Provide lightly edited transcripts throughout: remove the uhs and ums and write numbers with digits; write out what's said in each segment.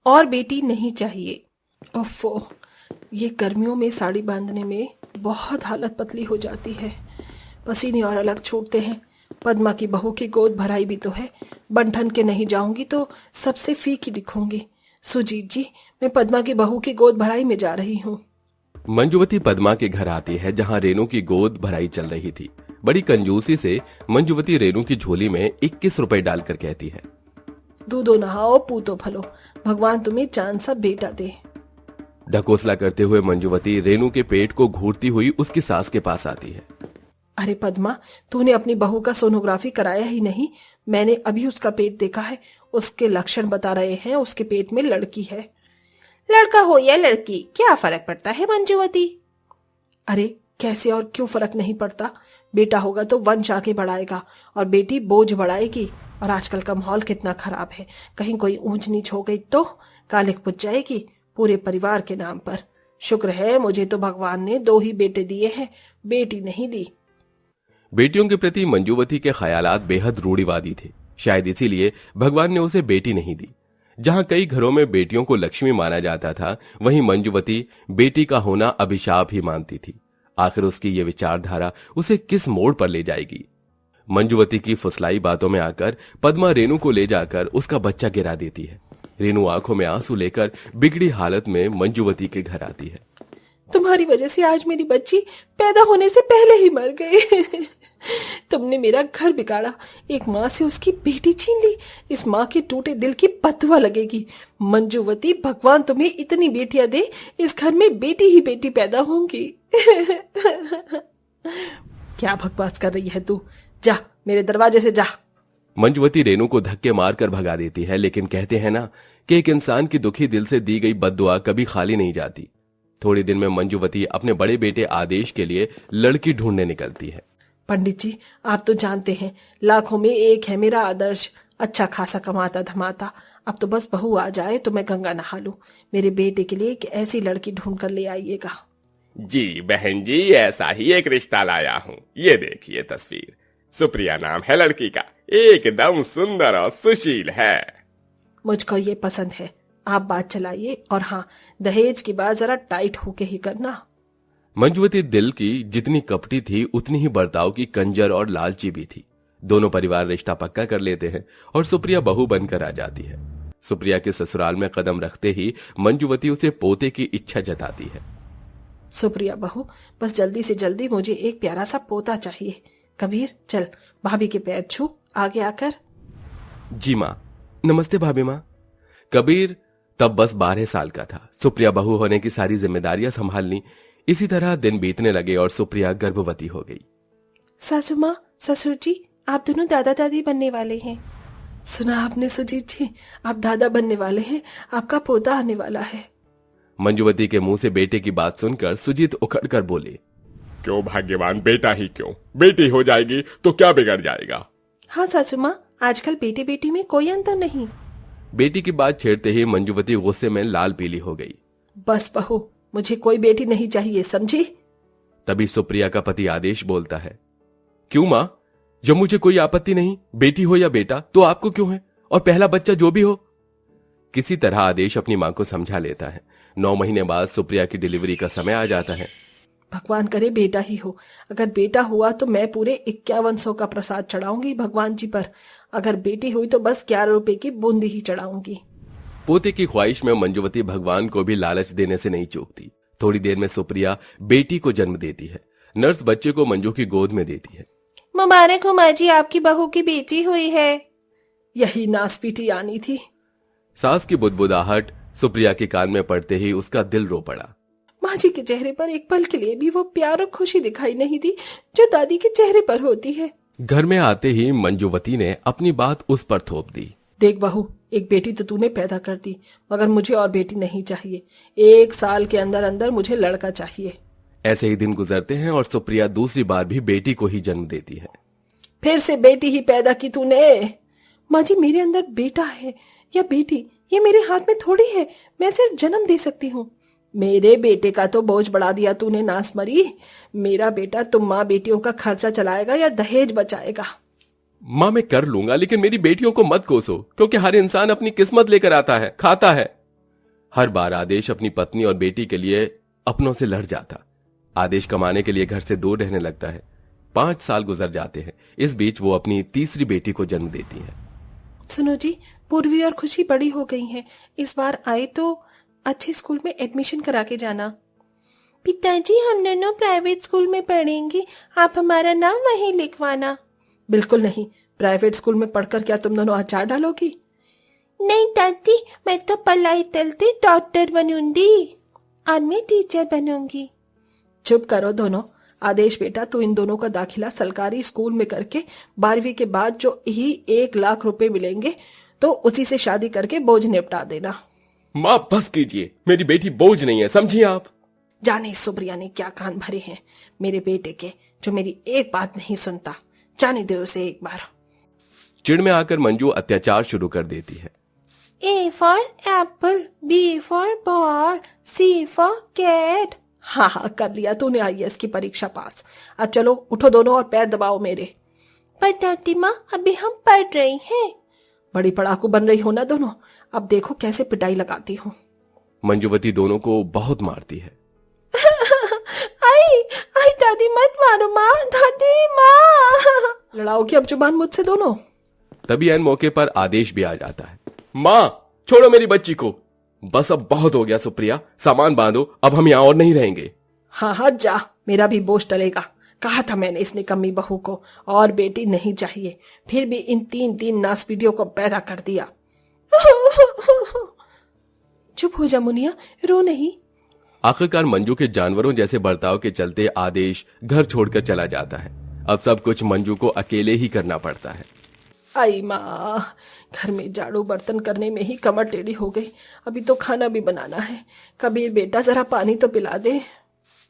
और बेटी नहीं चाहिए। ओफो, ये गर्मियों में साड़ी बांधने में बहुत हालत पतली हो जाती है। पसीने और अलग छूटते हैं। पद्मा की बहू की गोद भराई भी तो है। बंठन के नहीं जाऊंगी तो सबसे फीकी दिखूंगी। सुजीत जी, मैं पद्मा की बहू की गोद भराई में जा रही हूँ। मंजुवती पद्मा के घर आती है जहां रेनू की गोद भराई चल रही थी। बड़ी कंजूसी से मंजुवती रेनू की झोली में 21 रुपए डालकर कहती है, दूधो नहाओ पूतो फलो, भगवान तुम्हें चांद सा बेटा दे। ढकोसला करते हुए मंजुवती रेनू के पेट को घूरती हुई उसकी सास के पास आती है। अरे पद्मा, तूने अपनी बहू का सोनोग्राफी कराया ही नहीं? मैंने अभी उसका पेट देखा है। उसके लक्षण बता रहे हैं उसके पेट में लड़की है। लड़का हो या लड़की, क्या फर्क पड़ता है मंजुवती? अरे कैसे और क्यों फर्क नहीं पड़ता? बेटा होगा तो वंश आगे बढ़ाएगा और बेटी बोझ बढ़ाएगी। और आजकल का माहौल कितना खराब है, कहीं कोई ऊंच नीच हो गई तो कालिक पुज जाएगी पूरे परिवार के नाम पर। शुक्र है मुझे तो भगवान ने 2 ही बेटे दिए हैं, बेटी नहीं दी। बेटियों के प्रति मंजुवती के ख्यालात बेहद रूढ़िवादी थे। शायद इसीलिए भगवान ने उसे बेटी नहीं दी। जहां कई घरों में बेटियों को लक्ष्मी माना जाता था, वहीं मंजुवती बेटी का होना अभिशाप ही मानती थी। आखिर उसकी ये विचारधारा उसे किस मोड़ पर ले जाएगी? मंजुवती की फुसलाई बातों में आकर पद्मा रेनू को ले जाकर उसका बच्चा गिरा देती है। रेनू आंखों में आंसू लेकर बिगड़ी हालत में मंजुवती के घर आती है। तुम्हारी वजह से आज मेरी बच्ची पैदा होने से पहले ही मर गई। तुमने मेरा घर बिगाड़ा, एक माँ से उसकी बेटी छीन ली। इस माँ के टूटे दिल की बददुआ लगेगी। मंजुवती, भगवान तुम्हें इतनी बेटियां दे, इस घर में बेटी ही बेटी पैदा होंगी। क्या बकवास कर रही है तू? जा, मेरे दरवाजे से जा। मंजुवती रेनू को धक्के मारकर भगा देती है, लेकिन कहते हैं ना कि एक इंसान की दुखी दिल से दी गई बद्दुआ कभी खाली नहीं जाती। थोड़ी दिन में मंजुवती अपने बड़े बेटे आदेश के लिए लड़की ढूंढने निकलती है। पंडित जी, आप तो जानते हैं लाखों में एक है मेरा आदर्श, अच्छा खासा कमाता धमाता। अब तो बस बहू आ जाए तो मैं गंगा नहा लूं। मेरे बेटे के लिए एक ऐसी लड़की ढूंढ कर ले आइएगा। जी बहन जी, ऐसा ही एक रिश्ता लाया हूँ। ये देखिए तस्वीर, सुप्रिया नाम है लड़की का, एकदम सुंदर और सुशील है। मुझको ये पसंद है। आप बात चलाइए, और हाँ, दहेज की बात जरा टाइट होके ही करना। मंजुवती दिल की जितनी कपटी थी उतनी ही बर्ताव की कंजर और लालची भी थी। दोनों परिवार रिश्ता पक्का कर लेते हैं और सुप्रिया बहू बनकर आ जाती है। सुप्रिया के ससुराल में कदम रखते ही मंजुवती उसे पोते की इच्छा जताती है। सुप्रिया बहू, बस जल्दी से जल्दी मुझे एक प्यारा सा पोता चाहिए। कबीर, चल भाभी के पैर छू आगे आकर। जी माँ। नमस्ते भाभी माँ। कबीर तब बस 12 साल का था। सुप्रिया बहू होने की सारी जिम्मेदारियां संभालनी। इसी तरह दिन बीतने लगे और सुप्रिया गर्भवती हो गई। सासू माँ, ससुर जी, आप दोनों दादा दादी बनने वाले हैं। सुना आपने सुजीत जी, आप दादा बनने वाले हैं, आपका पोता आने वाला है। मंजुवती के मुंह से बेटे की बात सुनकर सुजीत उखड़कर बोले, क्यों भाग्यवान, बेटा ही क्यों, बेटी हो जाएगी तो क्या बिगड़ जाएगा? हाँ सासू माँ, आजकल बेटे बेटी में कोई अंतर नहीं। बेटी की बात छेड़ते ही मंजुवती गुस्से में लाल पीली हो गई। बस बहू, मुझे कोई बेटी नहीं चाहिए, समझी? तभी सुप्रिया का पति आदेश बोलता है, क्यों माँ, जब मुझे कोई आपत्ति नहीं, बेटी हो या बेटा, तो आपको क्यों है? और पहला बच्चा जो भी हो। किसी तरह आदेश अपनी मां को समझा लेता है। 9 महीने बाद सुप्रिया की डिलीवरी का समय आ जाता है। भगवान करे बेटा ही हो। अगर बेटा हुआ तो मैं पूरे 5100 का प्रसाद चढ़ाऊंगी भगवान जी पर। अगर बेटी हुई तो बस 11 रुपए की बूंदी ही चढ़ाऊंगी। पोते की ख्वाहिश में मंजुवती भगवान को भी लालच देने से नहीं चूकती। थोड़ी देर में सुप्रिया बेटी को जन्म देती है। नर्स बच्चे को मंजू की गोद में देती है। मुबारक हो माँ जी, आपकी बहू की बेटी हुई है। यही नासपीटी आनी थी। सास की बुदबुदाहट सुप्रिया के कान में पड़ते ही उसका दिल रो पड़ा। माँ जी के चेहरे पर एक पल के लिए भी वो प्यार और खुशी दिखाई नहीं दी जो दादी के चेहरे पर होती है। घर में आते ही मंजुवती ने अपनी बात उस पर थोप दी। देख बहू, एक बेटी तो तूने पैदा कर दी, मगर मुझे और बेटी नहीं चाहिए। 1 साल के अंदर अंदर मुझे लड़का चाहिए। ऐसे ही दिन गुजरते हैं और सुप्रिया दूसरी बार भी बेटी को ही जन्म देती है। फिर से बेटी ही पैदा की तूने। माँ जी, मेरे अंदर बेटा है या बेटी, ये मेरे हाथ में थोड़ी है। मैं सिर्फ जन्म दे सकती हूँ। मेरे बेटे का तो बोझ बढ़ा दिया तूने, नास मरी। मेरा बेटा तुम माँ बेटियों का खर्चा चलाएगा या दहेज बचाएगा? माँ, मैं कर लूंगा, लेकिन मेरी बेटियों को मत कोसो, क्योंकि हर इंसान अपनी किस्मत लेकर आता है, खाता है। हर बार आदेश अपनी पत्नी और बेटी के लिए अपनों से लड़ जाता। आदेश कमाने के लिए घर से दूर रहने लगता है। 5 साल गुजर जाते हैं। इस बीच वो अपनी तीसरी बेटी को जन्म देती है। सुनो जी, पूर्वी और खुशी बड़ी हो गई हैं। इस बार आए तो अच्छे स्कूल में एडमिशन करा के जाना। पिताजी, हम दोनों प्राइवेट स्कूल में पढ़ेंगे, आप हमारा नाम वहीं लिखवाना। बिल्कुल नहीं, प्राइवेट स्कूल में पढ़कर क्या तुम दोनों अचार डालोगी? नहीं दादी, मैं तो पढ़ाई चलते डॉक्टर बनूंगी और मैं टीचर बनूंगी। चुप करो दोनों। आदेश बेटा, तू इन दोनों का दाखिला सरकारी स्कूल में करके 12वीं के बाद जो ही 1 लाख रुपए मिलेंगे तो उसी से शादी करके बोझ निपटा देना। माँ बस कीजिए, मेरी बेटी बोझ नहीं है, समझिए आप। जाने सुप्रिया ने क्या कान भरे हैं मेरे बेटे के, जो मेरी एक बात नहीं सुनता। जाने दे उसे एक बार। चिढ़ में आकर मंजू अत्याचार शुरू कर देती है। A for apple, B for ball, C for cat। हाँ हाँ, कर लिया तूने IAS की परीक्षा पास। अब चलो उठो दोनों और पैर दबाओ मेरे। पर दादी माँ, अभी हम पढ़ रही हैं। बड़ी पढ़ाकू बन रही हो ना दोनों, अब देखो कैसे पिटाई लगाती हूँ। मंजूवती दोनों को बहुत मारती है। आई आई दादी मत मारो माँ, दादी माँ। लड़ाओगी अब जुबान मुझसे दोनों? तभी एन मौके पर आदेश भी आ जाता है। माँ छोड़ो मेरी बच्ची को, बस अब बहुत हो गया सुप्रिया, सामान बांधो, अब हम यहाँ और नहीं रहेंगे। हाँ हाँ जा, मेरा भी बोझ टलेगा। कहा था मैंने इस निकम्मी बहू को, और बेटी नहीं चाहिए, फिर भी इन 3 नासपीडियों को पैदा कर दिया। चुप हो जा मुनिया, रो नहीं। आखिरकार मंजू के जानवरों जैसे बर्ताव के चलते आदेश घर छोड़कर चला जाता है। अब सब कुछ मंजू को अकेले ही करना पड़ता है। आई माँ, घर में झाड़ू बर्तन करने में ही कमर टेढ़ी हो गई, अभी तो खाना भी बनाना है। कबीर बेटा, जरा पानी तो पिला दे।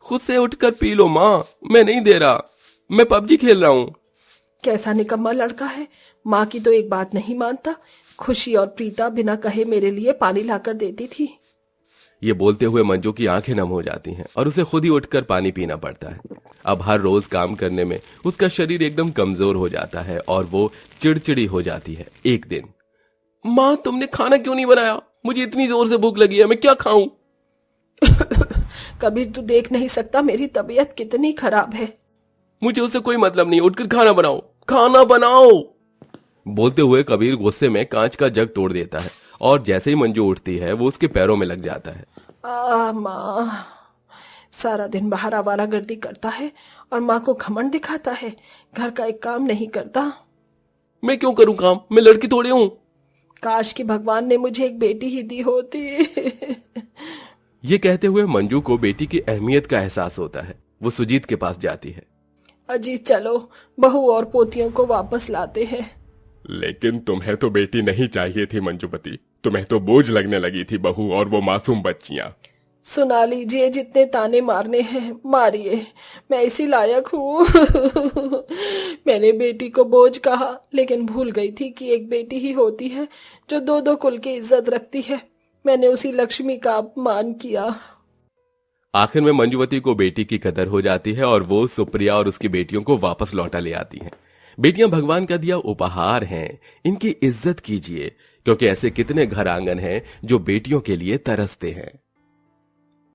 खुद से उठकर पी लो माँ, मैं नहीं दे रहा, मैं पबजी खेल रहा हूँ। कैसा निकम्मा लड़का है, माँ की तो एक बात नहीं मानता। खुशी और प्रीता बिना कहे मेरे लिए पानी लाकर देती थी। ये बोलते हुए मंजू की आंखें नम हो जाती हैं और उसे खुद ही उठकर पानी पीना पड़ता है। अब हर रोज काम करने में उसका शरीर एकदम कमजोर हो जाता है और वो चिड़चिड़ी हो जाती है। एक दिन, माँ तुमने खाना क्यों नहीं बनाया? मुझे इतनी जोर से भूख लगी है, मैं क्या खाऊं? कबीर, तू देख नहीं सकता मेरी तबीयत कितनी खराब है? मुझे उससे कोई मतलब नहीं, उठकर खाना बनाओ, खाना बनाओ। बोलते हुए कबीर गुस्से में कांच का जग तोड़ देता है और जैसे ही मंजू उठती है वो उसके पैरों में लग जाता है। माँ, सारा दिन बाहर आवारागर्दी करता है और माँ को घमंड दिखाता है, घर का एक काम नहीं करता। मैं क्यों करूं काम, मैं लड़की थोड़ी हूं। काश कि भगवान ने मुझे एक बेटी ही दी होती। ये कहते हुए मंजू को बेटी की अहमियत का एहसास होता है। वो सुजीत के पास जाती है। अजी चलो, बहू और पोतियों को वापस लाते हैं। लेकिन तुम्हें तो बेटी नहीं चाहिए थी मंजूवती, तुम्हें तो बोझ लगने लगी थी बहू और वो मासूम बच्चियां। सुना लीजिए, जितने ताने मारने हैं मारिए, मैं इसी लायक हूँ। मैंने बेटी को बोझ कहा, लेकिन भूल गई थी कि एक बेटी ही होती है जो 2 कुल की इज्जत रखती है। मैंने उसी लक्ष्मी का अपमान किया। आखिर में मंजूवती को बेटी की कदर हो जाती है और वो सुप्रिया और उसकी बेटियों को वापस लौटा ले आती हैं। बेटियां भगवान का दिया उपहार हैं, इनकी इज्जत कीजिए, क्योंकि ऐसे कितने घर आंगन हैं जो बेटियों के लिए तरसते हैं।